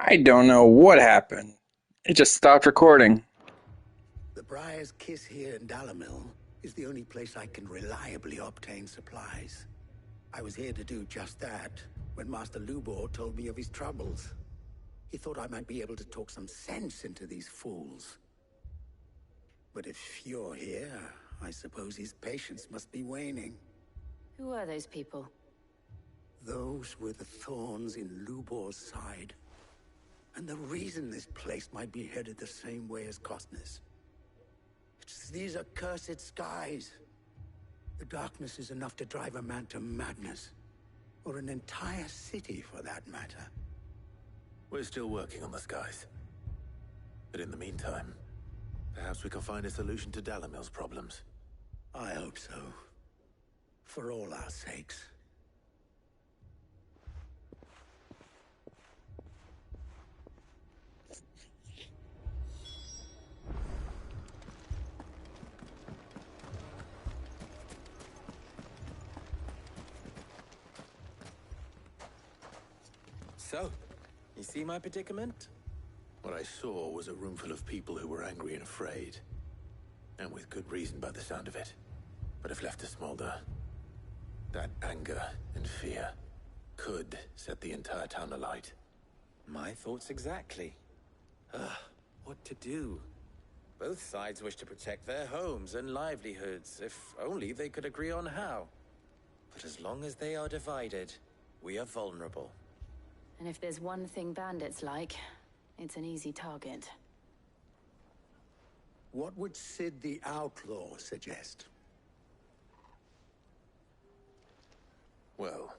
I don't know what happened. It just stopped recording. The Briar's Kiss here in Dalamil is the only place I can reliably obtain supplies. I was here to do just that when Master Lubor told me of his troubles. He thought I might be able to talk some sense into these fools. But if you're here, I suppose his patience must be waning. Who are those people? Those were the thorns in Lubor's side. And the reason this place might be headed the same way as Costner's. It's these accursed skies. The darkness is enough to drive a man to madness. Or an entire city, for that matter. We're still working on the skies. But in the meantime, perhaps we can find a solution to Dalamil's problems. I hope so. For all our sakes. So, you see my predicament? What I saw was a room full of people who were angry and afraid. And with good reason by the sound of it. But if left to smolder, that anger and fear could set the entire town alight. My thoughts exactly. What to do? Both sides wish to protect their homes and livelihoods, if only they could agree on how. But as long as they are divided, we are vulnerable. And if there's one thing bandits like, it's an easy target. What would Sid the Outlaw suggest? Well,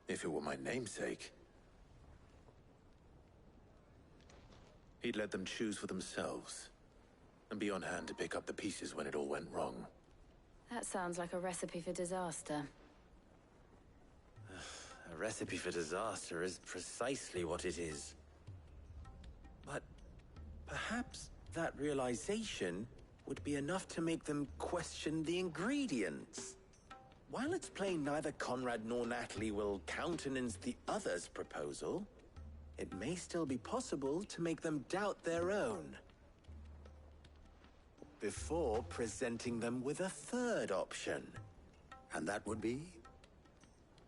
if it were my namesake, he'd let them choose for themselves, and be on hand to pick up the pieces when it all went wrong. That sounds like a recipe for disaster. A recipe for disaster is precisely what it is. But perhaps that realization would be enough to make them question the ingredients. While it's plain neither Conrad nor Natalie will countenance the other's proposal, it may still be possible to make them doubt their own. Before presenting them with a third option. And that would be?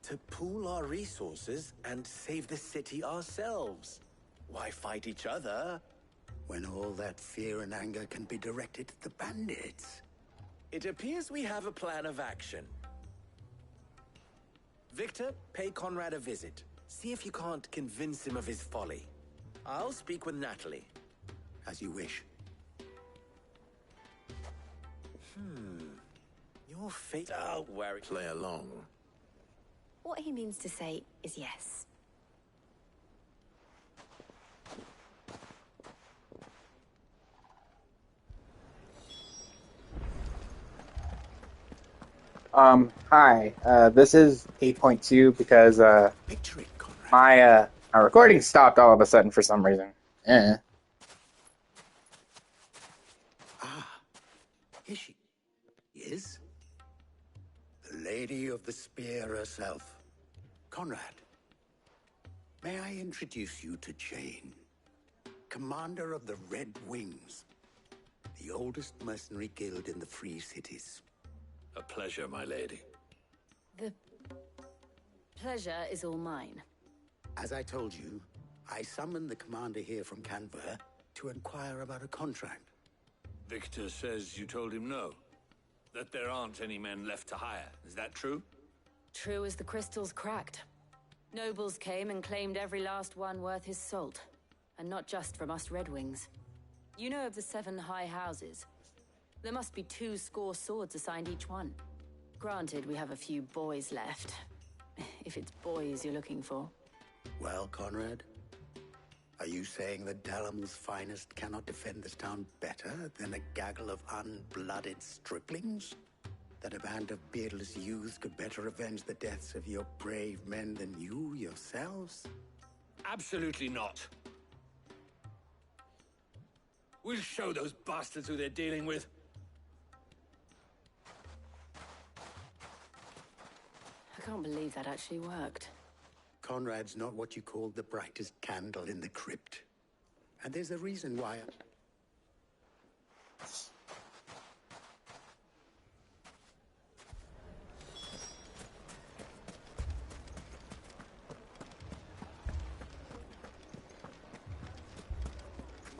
To pool our resources and save the city ourselves. Why fight each other? When all that fear and anger can be directed at the bandits. It appears we have a plan of action. Victor, pay Conrad a visit. See if you can't convince him of his folly. I'll speak with Natalie. As you wish. Your fate... Oh, where it... Play along. What he means to say is yes. Hi. This is 8.2 because, Picture it, Conrad. my recording stopped all of a sudden for some reason. Here she is. The Lady of the Spear herself. Conrad, may I introduce you to Jane, commander of the Red Wings, the oldest mercenary guild in the Free Cities. A pleasure, my lady. The pleasure is all mine. As I told you, I summoned the commander here from Canberra to inquire about a contract. Victor says you told him no. That there aren't any men left to hire. Is that true? True as the crystals cracked. Nobles came and claimed every last one worth his salt. And not just from us Red Wings. You know of the 7 high houses. There must be 2 swords assigned each one. Granted, we have a few boys left. If it's boys you're looking for. Well, Conrad, are you saying that Dalamil's finest cannot defend this town better than a gaggle of unblooded striplings? That a band of beardless youths could better avenge the deaths of your brave men than you yourselves? Absolutely not. We'll show those bastards who they're dealing with. I can't believe that actually worked. Conrad's not what you call the brightest candle in the crypt. And there's a reason why.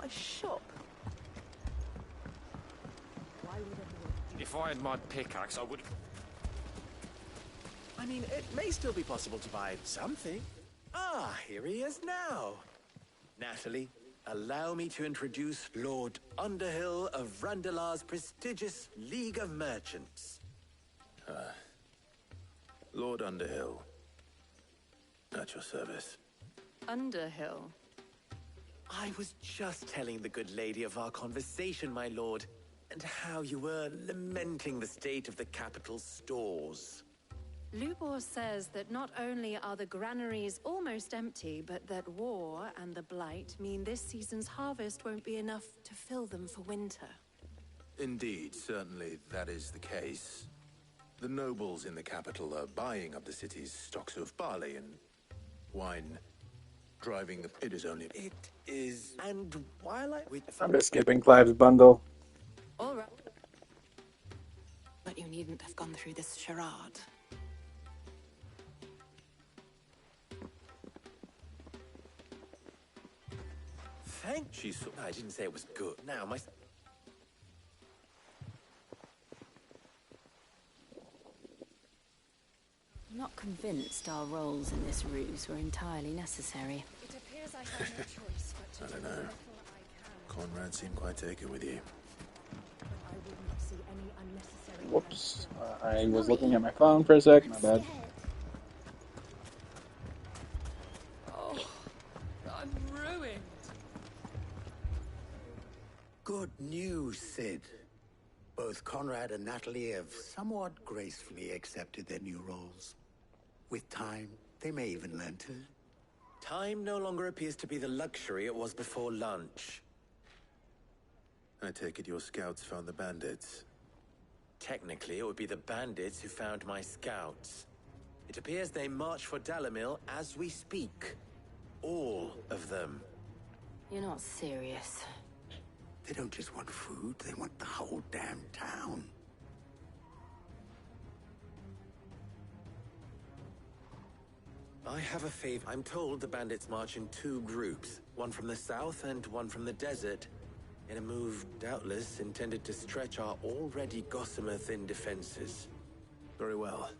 My shop. Why would everyone... If I had my pickaxe, I would... I mean, it may still be possible to buy something. Ah, here he is now. Natalie, allow me to introduce Lord Underhill of Randalar's prestigious League of Merchants. Lord Underhill. At your service. Underhill. I was just telling the good lady of our conversation, my lord, and how you were lamenting the state of the capital's stores. Lubor says that not only are the granaries almost empty, but that war and the Blight mean this season's harvest won't be enough to fill them for winter. Indeed, certainly that is the case. The nobles in the capital are buying up the city's stocks of barley and wine, driving the... It is only... It is... And while I'm just skipping Clive's bundle. All right. But you needn't have gone through this charade. Thank you. I didn't say it was good. Now, my... I'm not convinced our roles in this ruse were entirely necessary. It appears I have no choice but to I don't do know. whatever I can. Conrad seemed quite taken with you. I wouldn't see any unnecessary... Whoops. I was looking at my phone for a sec. My bad. Oh, I'm ruined. Good news, Sid. Both Conrad and Natalie have somewhat gracefully accepted their new roles. With time, they may even learn to... Time no longer appears to be the luxury it was before lunch. I take it your scouts found the bandits. Technically, it would be the bandits who found my scouts. It appears they march for Dalamil as we speak. All of them. You're not serious. They don't just want food, they want the whole damn town. I have a favor. I'm told the bandits march in two groups, one from the south and one from the desert, in a move doubtless intended to stretch our already gossamer-thin defenses. Very well.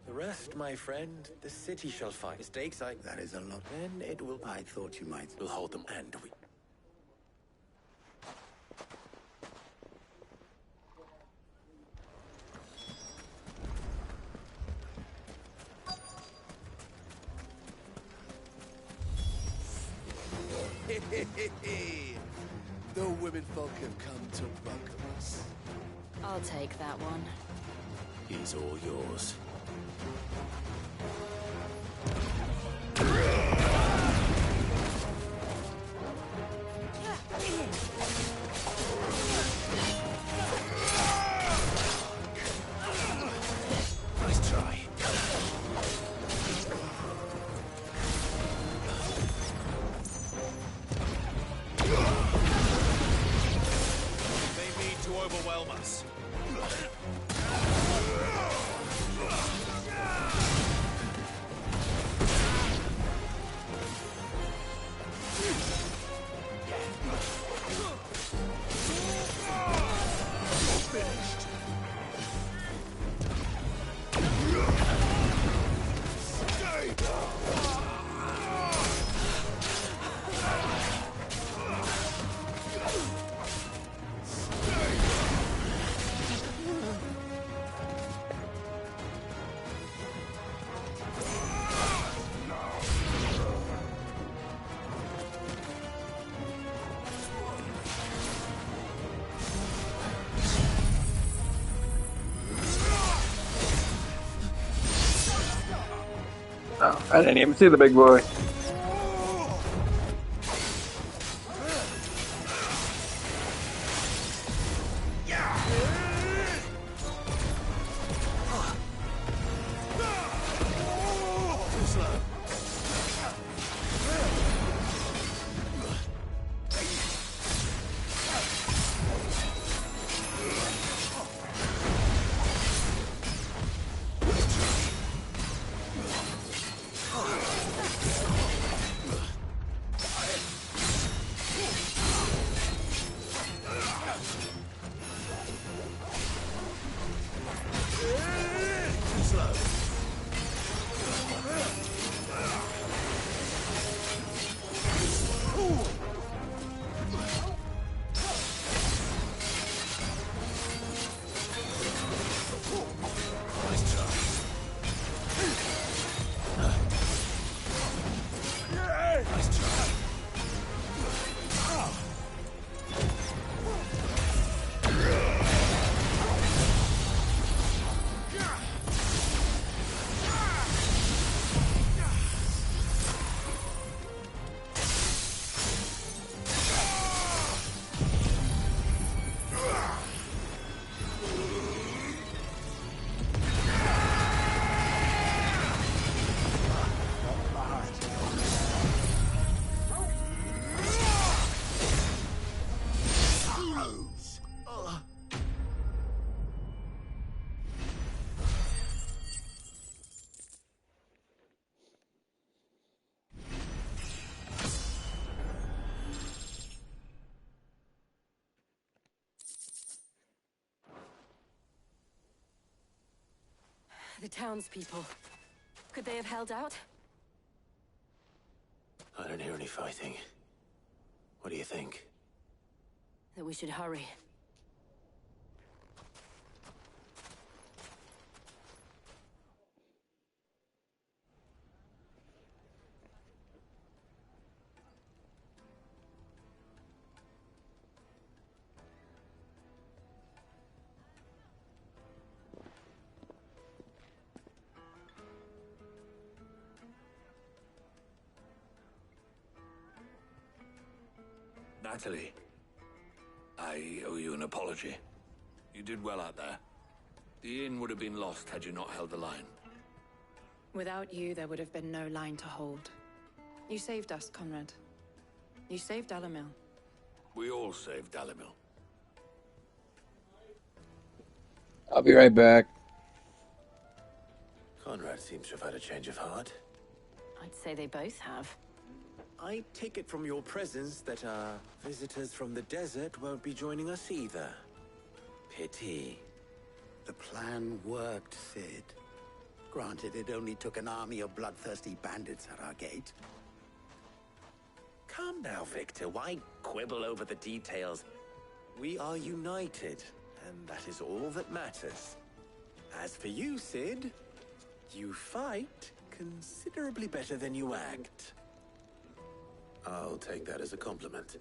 The rest, my friend, the city shall find. Mistakes That is a lot. then it will... I thought you might... We'll hold them, and we... The womenfolk have come to welcome us. I'll take that one. He's all yours. Nice try. They mean to overwhelm us. Oh, I didn't even see the big boy. The townspeople. Could they have held out? I don't hear any fighting. What do you think? That we should hurry. Natalie, I owe you an apology. You did well out there. The inn would have been lost had you not held the line. Without you, there would have been no line to hold. You saved us, Conrad. You saved Dalamil. We all saved Dalamil. I'll be right back. Conrad seems to have had a change of heart. I'd say they both have. I take it from your presence that our visitors from the desert won't be joining us either. Pity. The plan worked, Sid. Granted, it only took an army of bloodthirsty bandits at our gate. Come now, Victor. Why quibble over the details? We are united, and that is all that matters. As for you, Sid, you fight considerably better than you act. I'll take that as a compliment.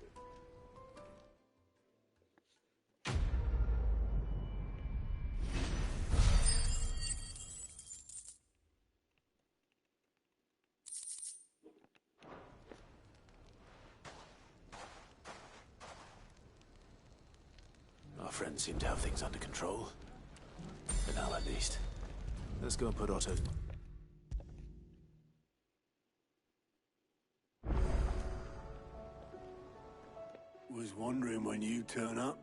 Our friends seem to have things under control. For now, at least. Let's go and put Otto... Was wondering when you turn up.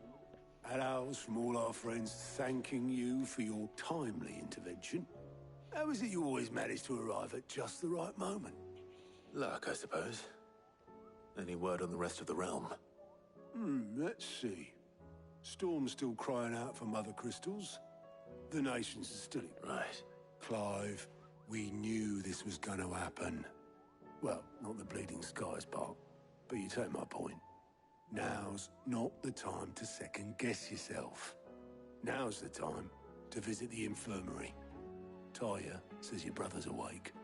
Had owls from all our friends thanking you for your timely intervention. How is it you always manage to arrive at just the right moment? Luck, I suppose. Any word on the rest of the realm? Let's see. Storm's still crying out for Mother Crystals. The nations are still... Right. Clive, we knew this was going to happen. Well, not the Bleeding Skies part, but you take my point. Now's not the time to second-guess yourself. Now's the time to visit the infirmary. Talia says your brother's awake.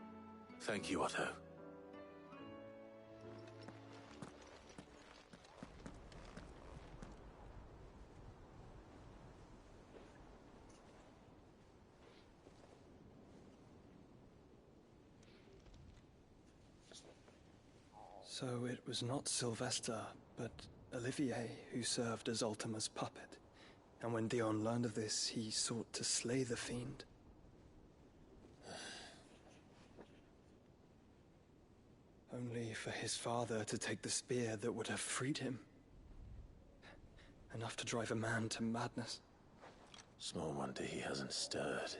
Thank you, Otto. So it was not Sylvester, but Olivier who served as Ultima's puppet. And when Dion learned of this, he sought to slay the fiend. Only for his father to take the spear that would have freed him. Enough to drive a man to madness. Small wonder he hasn't stirred.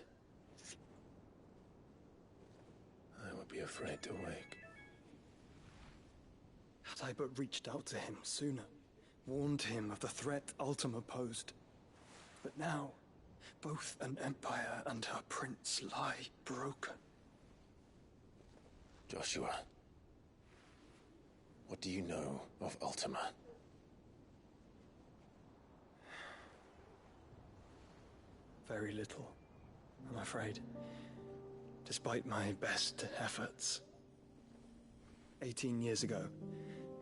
I would be afraid to wake. Had I but reached out to him sooner, warned him of the threat Ultima posed. But now, both an empire and her prince lie broken. Joshua, what do you know of Ultima? Very little, I'm afraid. Despite my best efforts. 18 years ago,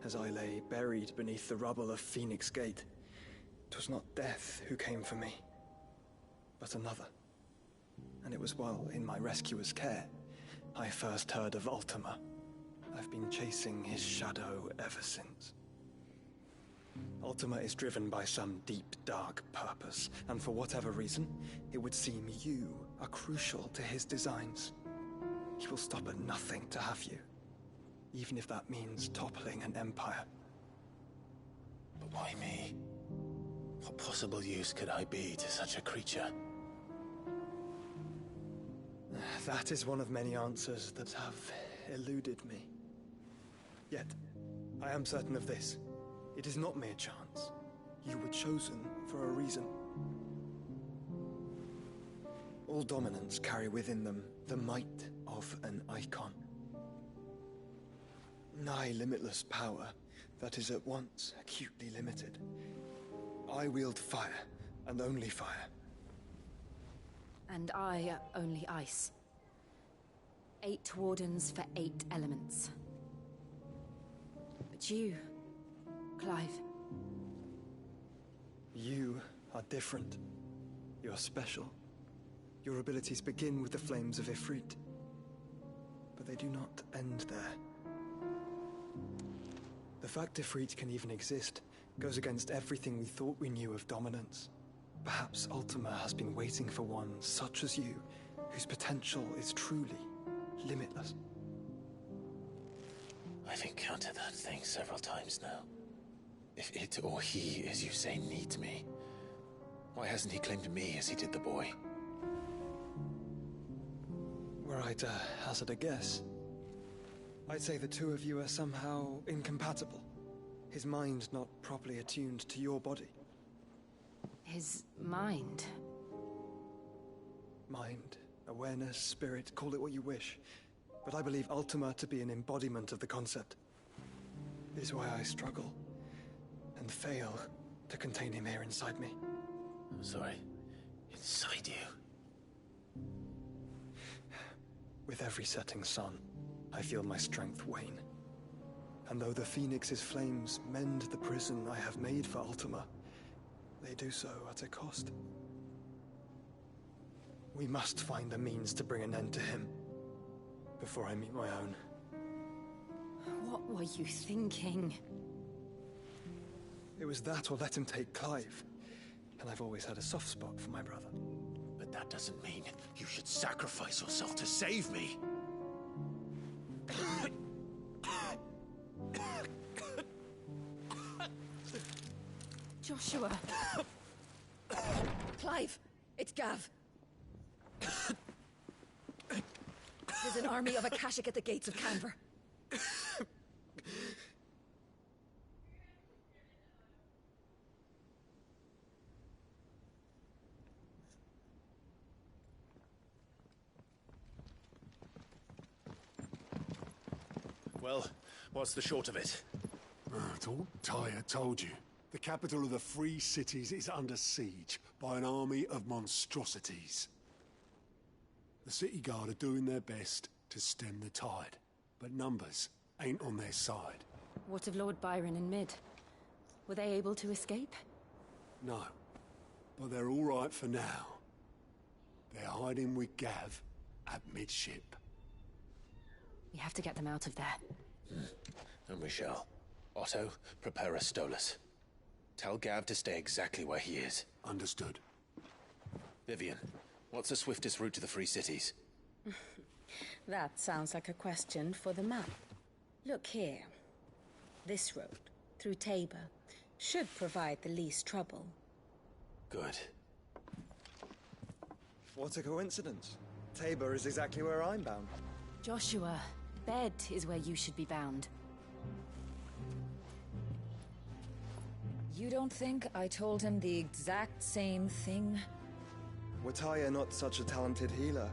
as I lay buried beneath the rubble of Phoenix Gate, it was not death who came for me, but another. And it was while in my rescuer's care, I first heard of Ultima. I've been chasing his shadow ever since. Ultima is driven by some deep, dark purpose, and for whatever reason, it would seem you are crucial to his designs. He will stop at nothing to have you, even if that means toppling an empire. But why me? What possible use could I be to such a creature? That is one of many answers that have eluded me. Yet, I am certain of this. It is not mere chance. You were chosen for a reason. All dominants carry within them the might of an icon. Nigh limitless power that is at once acutely limited. I wield fire, and only fire. And I only ice. 8 wardens for 8 elements. But you, Clive. You are different. You're special. Your abilities begin with the flames of Ifrit. But they do not end there. The fact Ifrit can even exist goes against everything we thought we knew of dominance. Perhaps Ultima has been waiting for one such as you, whose potential is truly limitless. I've encountered that thing several times now. If it or he, as you say, needs me, why hasn't he claimed me as he did the boy? Were I to hazard a guess, I'd say the two of you are somehow incompatible. His mind not properly attuned to your body. His mind? Mind, awareness, spirit, call it what you wish. But I believe Ultima to be an embodiment of the concept. It is why I struggle and fail to contain him here inside me. I'm sorry. Inside you? With every setting sun, I feel my strength wane. And though the Phoenix's flames mend the prison I have made for Ultima, they do so at a cost. We must find a means to bring an end to him before I meet my own. What were you thinking? It was that or let him take Clive. And I've always had a soft spot for my brother. But that doesn't mean you should sacrifice yourself to save me. Joshua. Clive, it's Gav. There's an army of Akashic at the gates of Canver. Well, what's the short of it? It's all Tyre told you. The capital of the Free Cities is under siege by an army of monstrosities. The city guard are doing their best to stem the tide, but numbers ain't on their side. What of Lord Byron and Mid? Were they able to escape? No, but they're all right for now. They're hiding with Gav at midship. We have to get them out of there. And we shall. Otto, prepare a Stolas. Tell Gav to stay exactly where he is. Understood. Vivian, what's the swiftest route to the Free Cities? That sounds like a question for the map. Look here. This road, through Tabor, should provide the least trouble. Good. What a coincidence. Tabor is exactly where I'm bound. Joshua, bed is where you should be bound. You don't think I told him the exact same thing? Were Tyre not such a talented healer,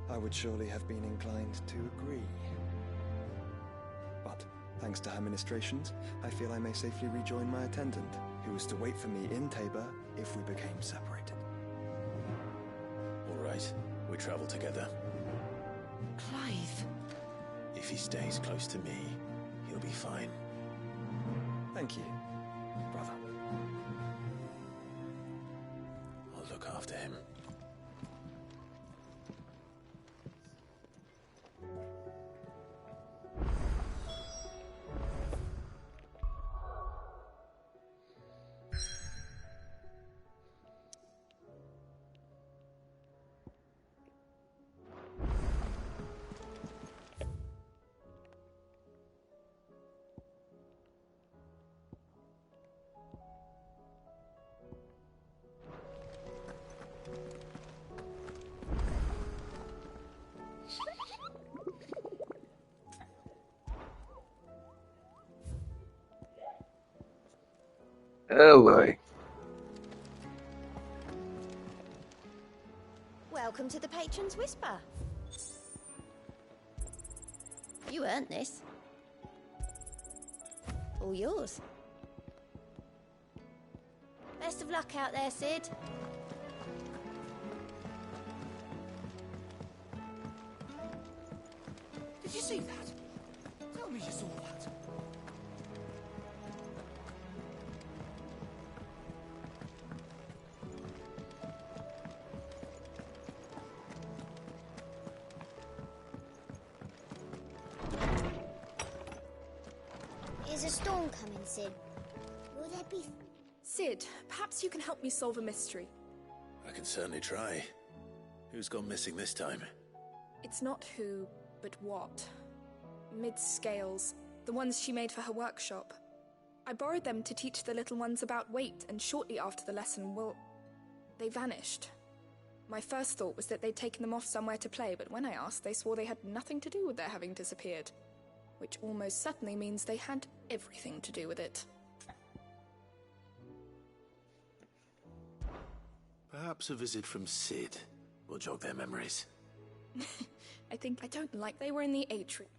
I would surely have been inclined to agree. But, thanks to her ministrations, I feel I may safely rejoin my attendant, who was to wait for me in Tabor if we became separated. All right, we travel together. Clive. If he stays close to me, he'll be fine. Thank you, brother. I'll look after him. Oh boy. Welcome to the Patron's Whisper. You earned this. All yours. Best of luck out there, Sid. Did you see that? Tell me you saw that. Is a storm coming, Sid? Will there be... Sid, perhaps you can help me solve a mystery. I can certainly try. Who's gone missing this time? It's not who, but what. Mid's scales, the ones she made for her workshop. I borrowed them to teach the little ones about weight, and shortly after the lesson, well, they vanished. My first thought was that they'd taken them off somewhere to play, but when I asked, they swore they had nothing to do with their having disappeared. Which almost certainly means they had everything to do with it. Perhaps a visit from Sid will jog their memories. I don't like they were in the atrium.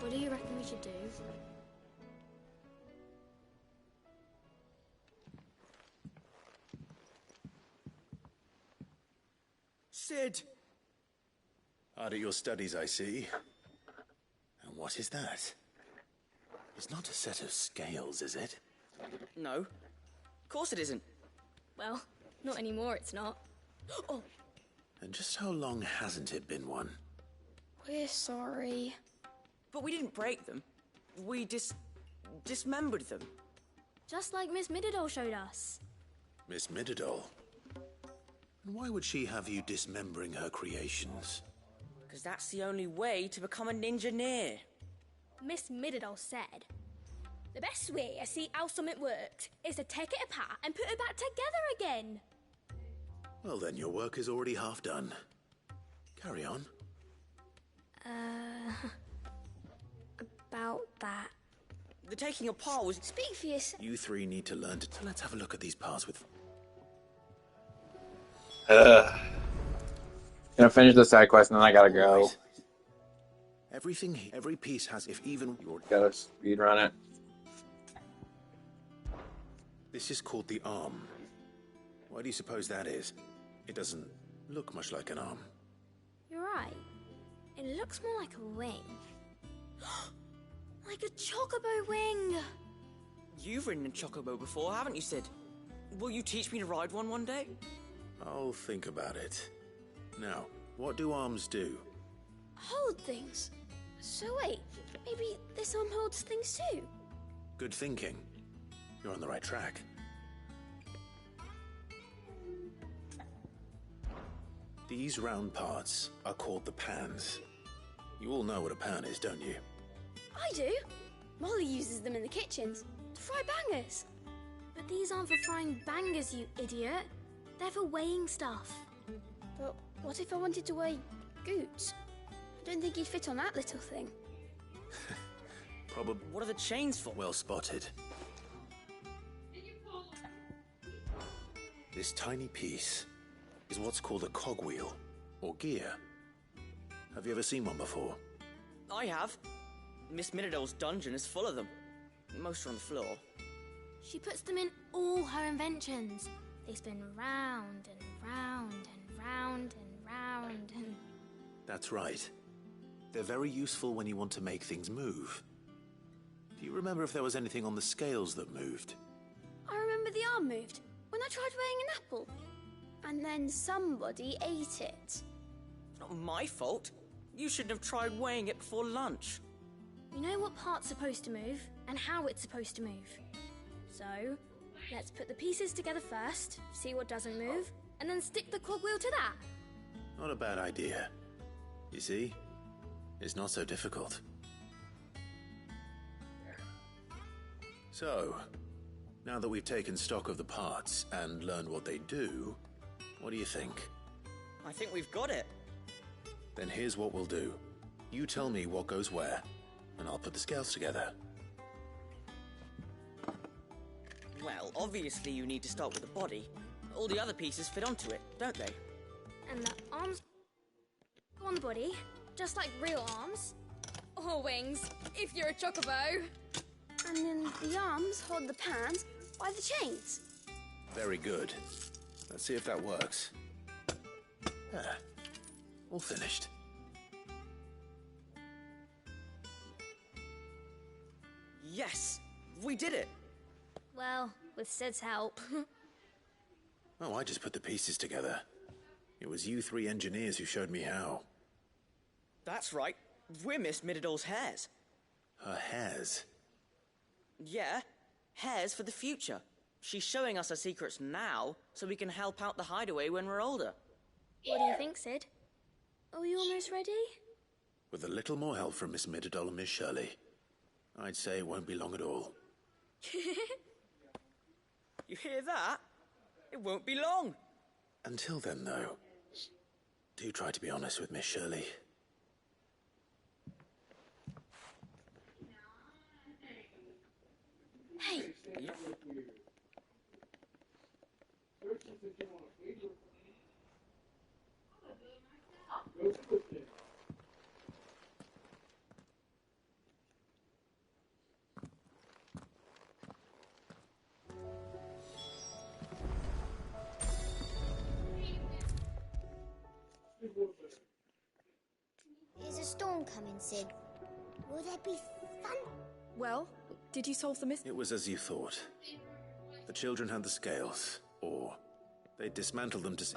What do you reckon we should do? Sid! Hard at your studies, I see. And what is that? It's not a set of scales, is it? No. Of course it isn't. Well, not anymore, it's not. Oh! And just how long hasn't it been one? We're sorry. But we didn't break them. We dismembered them. Just like Miss Mididol showed us. Miss Mididol? And why would she have you dismembering her creations? Because that's the only way to become a ninja-near. Miss Mididol said, the best way to see how something works is to take it apart and put it back together again. Well then, your work is already half done. Carry on. About that. The taking apart was... Speak for yourself. You three need to learn to... Let's have a look at these parts with... Gonna finish the side quest and then I gotta go. Right. Everything, every piece has, if even... Gotta speed run it. This is called the arm. Why do you suppose that is? It doesn't look much like an arm. You're right. It looks more like a wing. Like a chocobo wing! You've ridden a chocobo before, haven't you, Sid? Will you teach me to ride one day? I'll think about it. Now, what do arms do? Hold things. So wait, maybe this arm holds things too? Good thinking. You're on the right track. These round parts are called the pans. You all know what a pan is, don't you? I do. Molly uses them in the kitchens to fry bangers. But these aren't for frying bangers, you idiot. They're for weighing stuff. But what if I wanted to weigh Goots? I don't think he'd fit on that little thing. Probably. What are the chains for? Well spotted. This tiny piece is what's called a cogwheel, or gear. Have you ever seen one before? I have. Miss Mididol's dungeon is full of them. Most are on the floor. She puts them in all her inventions. They spin round and round and round and round and... That's right. They're very useful when you want to make things move. Do you remember if there was anything on the scales that moved? I remember the arm moved when I tried weighing an apple. And then somebody ate it. It's not my fault. You shouldn't have tried weighing it before lunch. You know what part's supposed to move and how it's supposed to move. So, let's put the pieces together first, see what doesn't move, and then stick the cogwheel to that. Not a bad idea. You see? It's not so difficult. So, now that we've taken stock of the parts and learned what they do, what do you think? I think we've got it. Then here's what we'll do. You tell me what goes where, and I'll put the scales together. Well, obviously you need to start with the body. All the other pieces fit onto it, don't they? And the arms go on the body, just like real arms. Or wings, if you're a chocobo. And then the arms hold the pans by the chains. Very good. Let's see if that works. Ah, all finished. Yes! We did it! Well, with Sid's help. Oh, I just put the pieces together. It was you three engineers who showed me how. That's right. We're Miss Mididor's hairs. Her hairs? Yeah, hairs for the future. She's showing us her secrets now, so we can help out the hideaway when we're older. What do you think, Sid? Are we almost ready? With a little more help from Miss Mididol and Miss Shirley, I'd say it won't be long at all. You hear that? It won't be long. Until then, though, do try to be honest with Miss Shirley. Hey! Is a storm coming, Sid? Will there be fun? Well, did you solve the mystery? It was as you thought. The children had the scales, or they dismantled them to see.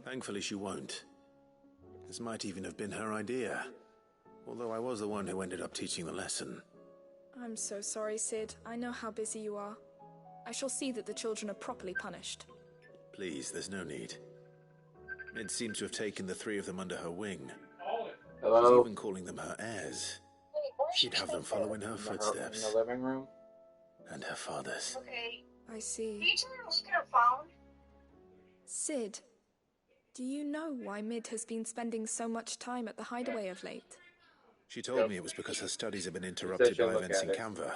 Thankfully, she won't. This might even have been her idea. Although I was the one who ended up teaching the lesson. I'm so sorry, Sid. I know how busy you are. I shall see that the children are properly punished. Please, there's no need. Mid seems to have taken the three of them under her wing. Hello? She's even calling them her heirs. She'd have them follow in her footsteps. In the living room? And her father's. Okay. I see. Can you tell me what you could have found? Sid, do you know why Mid has been spending so much time at the hideaway of late? She told me it was because her studies have been interrupted by events in Canva.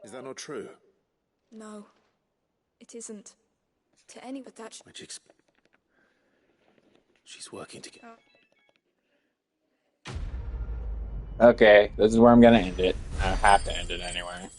Is that not true? No, it isn't. To any but that... Which she's working together. Okay, this is where I'm gonna end it. I have to end it anyway.